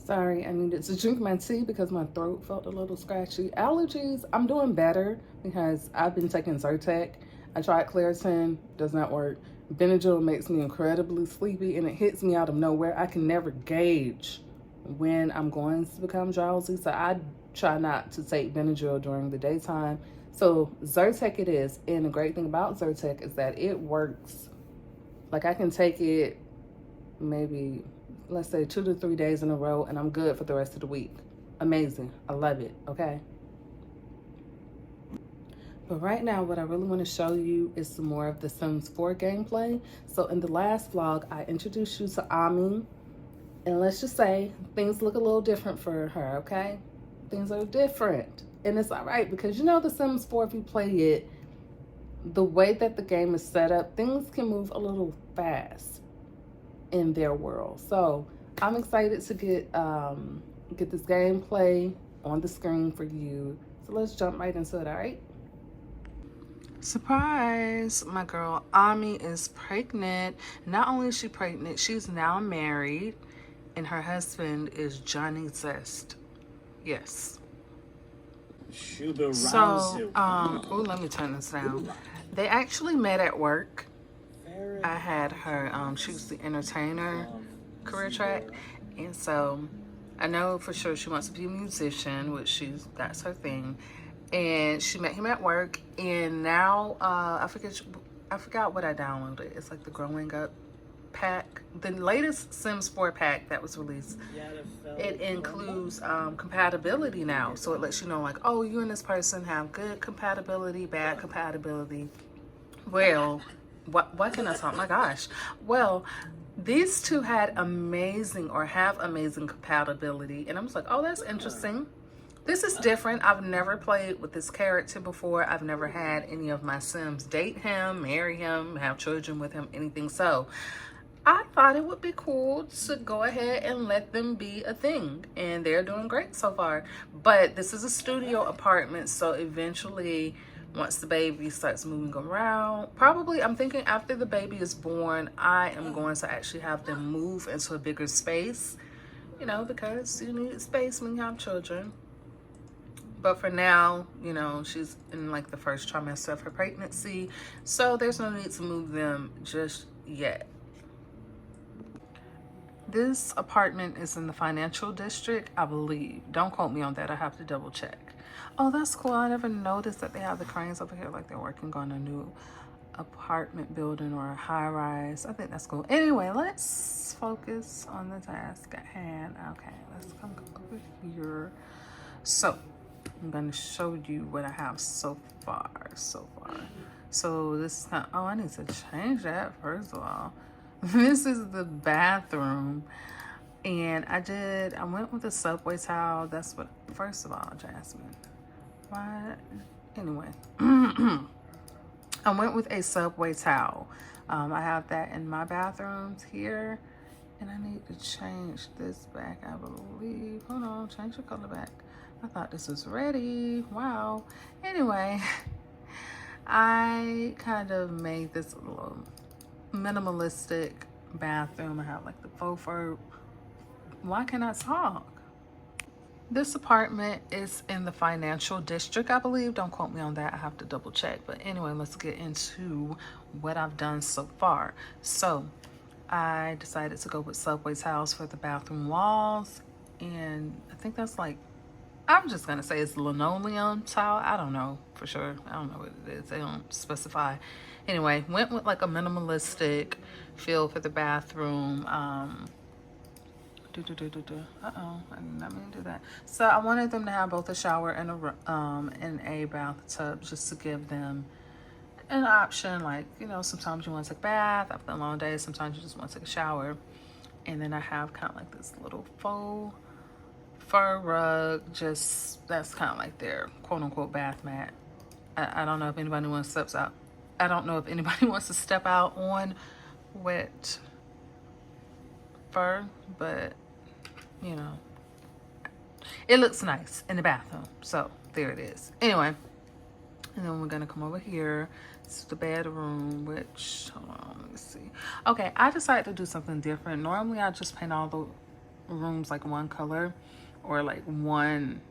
Sorry, I needed to drink my tea because my throat felt a little scratchy. Allergies, I'm doing better because I've been taking Zyrtec. I tried Claritin, does not work. Benadryl makes me incredibly sleepy and it hits me out of nowhere. I can never gauge when I'm going to become drowsy, so I try not to take Benadryl during the daytime. So Zyrtec it is, and the great thing about Zyrtec is that it works. Like I can take it maybe, let's say 2 to 3 days in a row, and I'm good for the rest of the week. Amazing. I love it. Okay. But right now, what I really want to show you is some more of the Sims 4 gameplay. So in the last vlog, I introduced you to Amie. And let's just say things look a little different for her, okay? Things are different. And it's all right because you know The Sims 4, if you play it, the way that the game is set up, things can move a little fast in their world. So I'm excited to get this gameplay on the screen for you. So let's jump right into it, all right? Surprise! My girl Amie is pregnant. Not only is she pregnant, she's now married, and her husband is Johnny Zest. Yes. So, oh, let me turn this down. They actually met at work. I had her, she was the entertainer career track, and so I know for sure she wants to be a musician, which that's her thing. And she met him at work, and now I forgot what I downloaded. It's like the Growing Up pack, the latest Sims 4 pack that was released. It includes compatibility now, so it lets you know like, oh, you and this person have good compatibility, bad compatibility. Well, what can I talk? My gosh. Well, these two had amazing or have amazing compatibility, and I was like, oh, that's interesting. This is different. I've never played with this character before. I've never had any of my Sims date him, marry him, have children with him, anything. So I thought it would be cool to go ahead and let them be a thing, and they're doing great so far. But this is a studio apartment, so eventually once the baby starts moving around, probably I'm thinking after the baby is born, I am going to actually have them move into a bigger space, you know, because you need space when you have children. But for now, you know, she's in like the first trimester of her pregnancy, so there's no need to move them just yet. This apartment is in the financial district, I believe. Don't quote me on that. I have to double check. Oh, that's cool. I never noticed that they have the cranes over here like they're working on a new apartment building or a high rise. I think that's cool. Anyway, let's focus on the task at hand. Okay, let's come over here. So I'm going to show you what I have so far. So this is kind of, oh, I need to change that first of all. This is the bathroom, and I went with a subway towel. That's what, first of all, Jasmine, why, anyway, I went with a subway towel. I have that in my bathrooms here, and I need to change this back, I believe. Hold on, change the color back. I thought this was ready. Wow. Anyway, I kind of made this little minimalistic bathroom. I have like the faux fur. Why can't I talk? This apartment is in the financial district, I believe. Don't quote me on that. I have to double check. But anyway, let's get into what I've done so far. So I decided to go with subway tiles for the bathroom walls. And I think that's like, I'm just going to say it's linoleum tile. I don't know for sure. I don't know what it is. They don't specify. Anyway, went with like a minimalistic feel for the bathroom. Uh-oh, I did not mean to do that. So I wanted them to have both a shower and a bathtub, just to give them an option. Like, you know, sometimes you want to take a bath after a long day. Sometimes you just want to take a shower. And then I have kind of like this little faux fur rug, just that's kind of like their quote-unquote bath mat. I don't know if anybody wants to step out. I don't know if anybody wants to step out on wet fur, but you know, it looks nice in the bathroom. So there it is. Anyway, and then we're gonna come over here to the bedroom, which, hold on, let me see. Okay, I decided to do something different. Normally I just paint all the rooms like one color or like one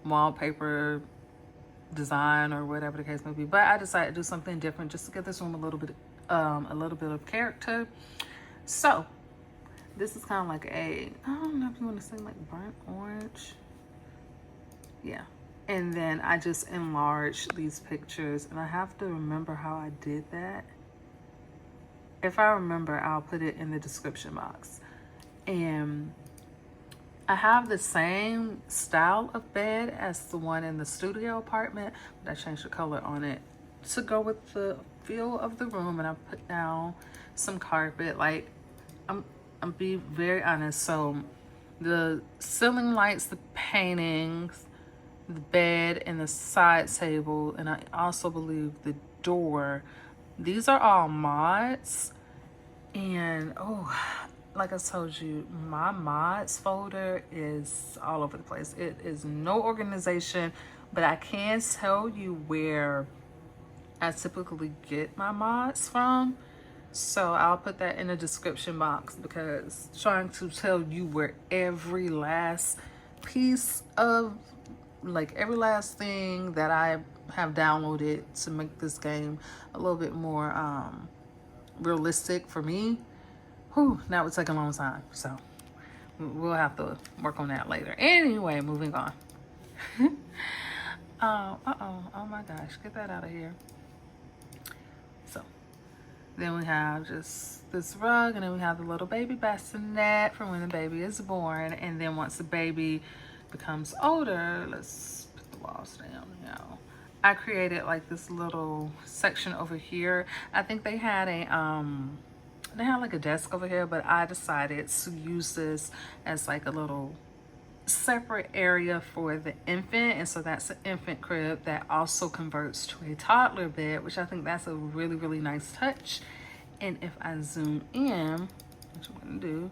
wallpaper design or whatever the case may be. But I decided to do something different just to give this room a little bit of character. So this is kind of like I don't know if you want to say like burnt orange. Yeah. And then I just enlarged these pictures, and I have to remember how I did that. If I remember, I'll put it in the description box. And I have the same style of bed as the one in the studio apartment, but I changed the color on it to go with the feel of the room. And I put down some carpet. Like, I'm be very honest. So the ceiling lights, the paintings, the bed, and the side table, and I also believe the door, these are all mods. And like I told you, my mods folder is all over the place. It is no organization, but I can tell you where I typically get my mods from. So I'll put that in the description box, because trying to tell you where every last piece of, like every last thing that I have downloaded to make this game a little bit more realistic for me, that would take a long time. So we'll have to work on that later. Anyway, moving on. Oh my gosh, get that out of here. So then we have just this rug, and then we have the little baby bassinet for when the baby is born. And then once the baby becomes older, let's put the walls down. I created like this little section over here. I think they had like a desk over here, but I decided to use this as like a little separate area for the infant. And so that's an infant crib that also converts to a toddler bed, which I think that's a really, really nice touch. And if I zoom in, which I'm gonna do,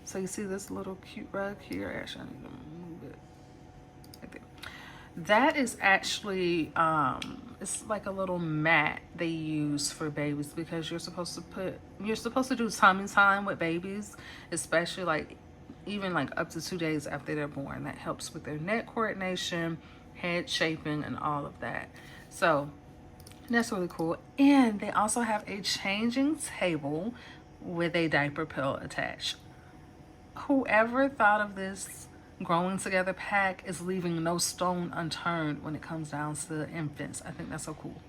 so you see this little cute rug here. Actually, I need to move it right there. That is actually it's like a little mat they use for babies, because you're supposed to do tummy time with babies, especially like even like up to 2 days after they're born. That helps with their neck coordination, head shaping, and all of that. So that's really cool. And they also have a changing table with a diaper pill attached. Whoever thought of this growing together pack is leaving no stone unturned when it comes down to infants. I think that's so cool.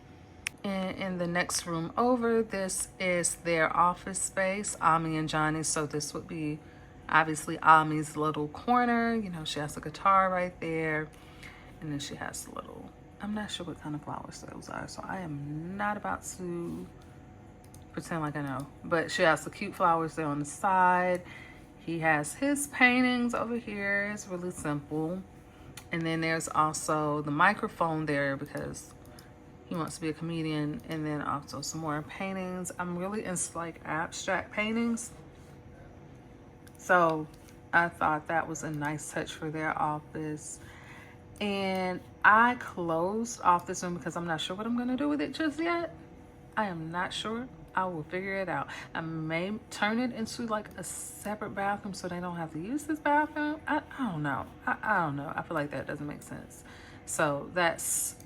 And in the next room over, this is their office space, Amie and Johnny. So this would be obviously Amie's little corner. She has a guitar right there. And then she has a little, I'm not sure what kind of flowers those are, so I am not about to pretend like I know. But she has the cute flowers there on the side. He has his paintings over here. It's really simple. And then there's also the microphone there because he wants to be a comedian. And then also some more paintings. I'm really into like abstract paintings, so I thought that was a nice touch for their office. And I closed off this room because I'm not sure what I'm gonna do with it just yet. I am not sure. I will figure it out. I may turn it into like a separate bathroom so they don't have to use this bathroom. I don't know. I don't know. I feel like that doesn't make sense. So that's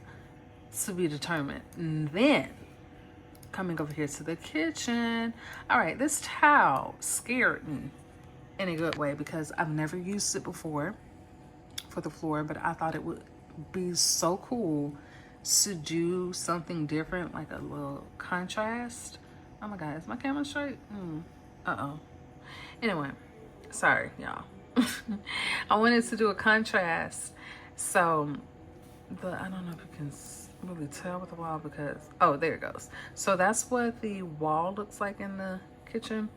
to be determined. And then coming over here to the kitchen. All right, this towel scared me in a good way because I've never used it before for the floor, but I thought it would be so cool to do something different, like a little contrast. Oh my God, is my camera straight? Anyway, sorry, y'all. I wanted to do a contrast. So, I don't know if you can really tell with the wall because, oh, there it goes. So that's what the wall looks like in the kitchen.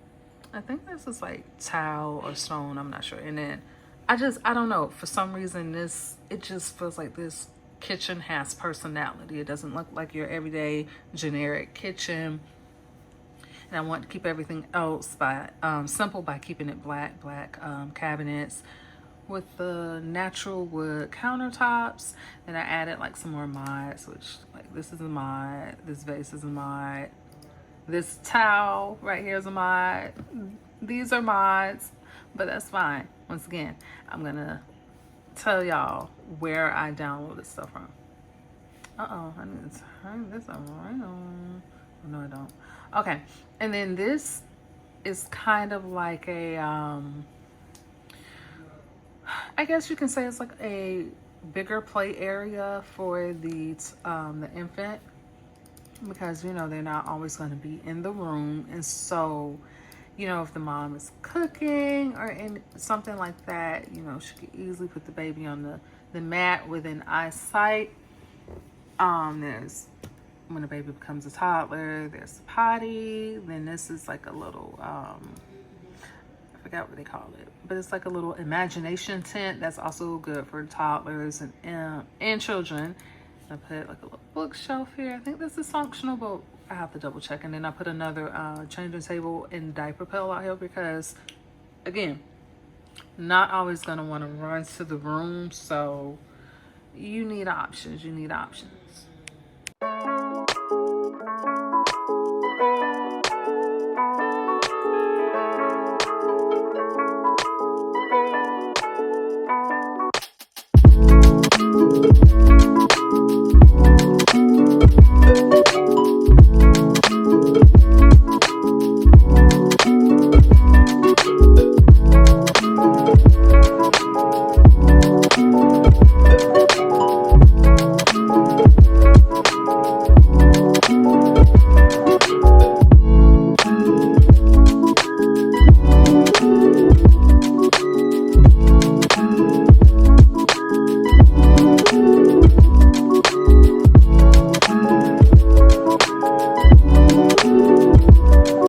I think this is like tile or stone, I'm not sure. And then I don't know, for some reason it just feels like this kitchen has personality. It doesn't look like your everyday generic kitchen. And I want to keep everything else simple by keeping it black cabinets with the natural wood countertops. Then I added like some more mods, which like this is a mod, this vase is a mod, This towel right here is a mod. These are mods, but that's fine. Once again, I'm gonna tell y'all where I downloaded stuff from. Uh-oh, I need to turn this around. Oh, no, I don't. Okay, and then this is kind of like a, I guess you can say it's like a bigger play area for the infant, because you know they're not always going to be in the room, and so you know if the mom is cooking or in something like that, you know she could easily put the baby on the mat within eyesight. There's when a baby becomes a toddler, there's the potty. Then this is like a little I forgot what they call it, but it's like a little imagination tent that's also good for toddlers and children. I put like a little bookshelf here. I think this is functional, but I have to double check. And then I put another changing table and diaper pail out here because, again, not always gonna want to run to the room, so you need options. You need options.